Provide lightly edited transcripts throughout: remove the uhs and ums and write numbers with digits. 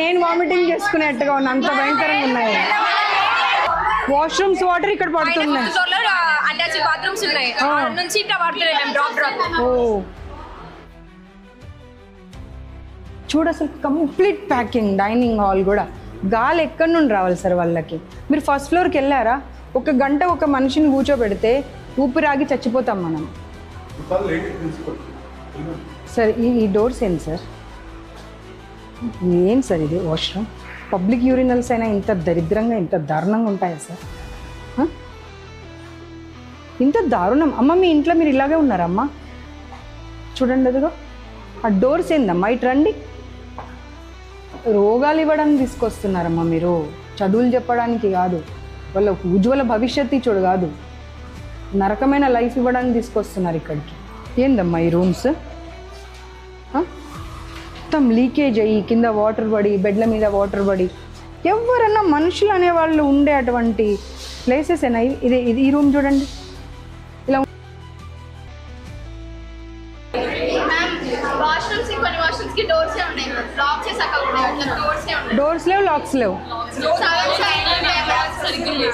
నేను వామిటింగ్ చేసుకునేట్టుగా ఉన్నా, అంత భయంకరంగా ఉన్నాయి. వాష్రూమ్స్ వాటర్ ఇక్కడ పడుతున్నాయి. అటాచ్ బాత్రూమ్స్ ఉన్నాయి, నుంచి ఇట్లా పడుతున్నాయి మేము డ్రాప్ డ్రాప్. ఓ చూడు అసలు కంప్లీట్ ప్యాకింగ్. డైనింగ్ హాల్ కూడా గాలి ఎక్కడి నుండి రావాలి సార్ వాళ్ళకి? మీరు ఫస్ట్ ఫ్లోర్కి వెళ్ళారా? ఒక గంట ఒక మనిషిని కూర్చోబెడితే ఊపిరాగి చచ్చిపోతాం మనం. సార్ ఈ డోర్స్ ఏంటి సార్? ఏం సార్ ఇది? వాష్రూమ్ పబ్లిక్ యూరినల్స్ అయినా ఇంత దరిద్రంగా ఇంత దారుణంగా ఉంటాయా సార్? ఇంత దారుణం. అమ్మ మీ ఇంట్లో మీరు ఇలాగే ఉన్నారమ్మా? చూడండి అదిగో ఆ డోర్స్ ఏందమ్మా? ఇటు రండి. రోగాలు ఇవ్వడానికి తీసుకొస్తున్నారమ్మా మీరు, చదువులు చెప్పడానికి కాదు, వాళ్ళ ఉజ్వల భవిష్యత్తు చూడు కాదు, నరకమైన లైఫ్ ఇవ్వడానికి తీసుకొస్తున్నారు ఇక్కడికి. ఏందమ్మా ఈ రూమ్స్? మొత్తం లీకేజ్ అయ్యి కింద వాటర్ పడి, బెడ్ల మీద వాటర్ పడి, ఎవరన్నా మనుషులు అనేవాళ్ళు ఉండే అటువంటి ప్లేసెస్ అయినా ఇది ఈ రూమ్ చూడండి. ఇలా డోర్స్ లేవు, లాక్స్ లేవు,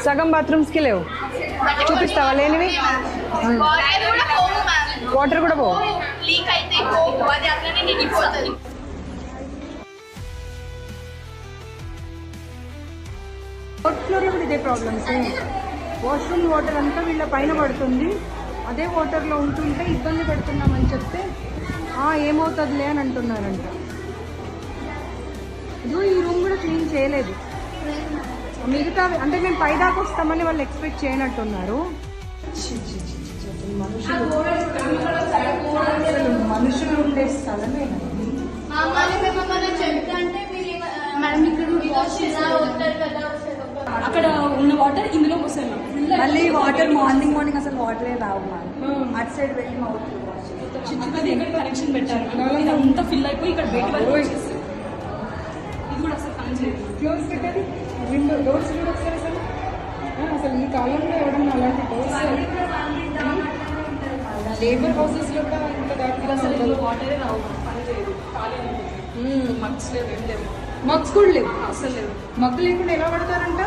సగం బాత్రూమ్స్కి లేవు. చూపిస్తావా లేనివి? వాటర్ కూడా పోవు. ఫోర్త్ ఫ్లోర్లో కూడా ఇదే ప్రాబ్లమ్స్. వాష్రూమ్ వాటర్ అంతా వీళ్ళ పైన పడుతుంది, అదే వాటర్లో ఉంటుంటే ఇబ్బంది పెడుతున్నామని చెప్తే ఏమవుతుందిలే అని అంటున్నారంట. ఇదో ఈ రూమ్ కూడా క్లీన్ చేయలేదు. మిగతా అంటే మేము పైదాకా వస్తామని వాళ్ళు ఎక్స్పెక్ట్ చేయనట్టున్నారు. మనుషులు ఉండే స్థలమే. అక్కడ ఉన్న వాటర్ ఇందులో వస్తాయి. మళ్ళీ వాటర్ మార్నింగ్ అసలు వాటరే రావు. అటు సైడ్ వెళ్ళి కనెక్షన్ పెట్టారు, ఇదంతా ఫిల్ అయిపోయి ఇక్కడ బయట వరకు వచ్చేసి ఇది కూడా అసలు పని చేయదు. క్లోజ్ పెట్టేది విండో డోర్స్ కూడా వస్తారు అసలు. అసలు ఈ కాలంలో ఎవడన్నా అలాంటి డోర్స్ లేబర్ హౌసెస్లో కూడా ఇంత దాకా అసలు వాటరే రావు, పని చేయదు. మగ్స్ లేవు, ఏం లేవు. మగ్స్ కూడా లేవు, అసలు లేవు. మగ్గు లేకుండా ఎలా పడతారంట?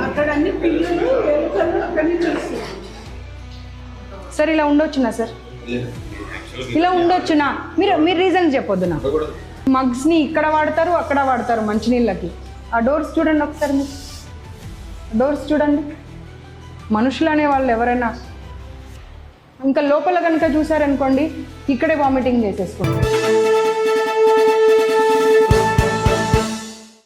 అక్కడ అన్ని పిల్లలు అక్కడిని చూస్తారు. సార్ ఇలా ఉండొచ్చునా సార్? ఇలా ఉండొచ్చునా? మీరు రీజన్ చెప్పొద్దు నాకు. మగ్స్ని ఇక్కడ వాడతారు, అక్కడ వాడతారు మంచినీళ్ళకి. ఆ డోర్స్ చూడండి ఒకసారి, మీరు డోర్స్ చూడండి. మనుషులు అనే వాళ్ళు ఎవరైనా ఇంకా లోపల కనుక చూసారనుకోండి, ఇక్కడే వామిటింగ్ చేసేసుకుంటారు.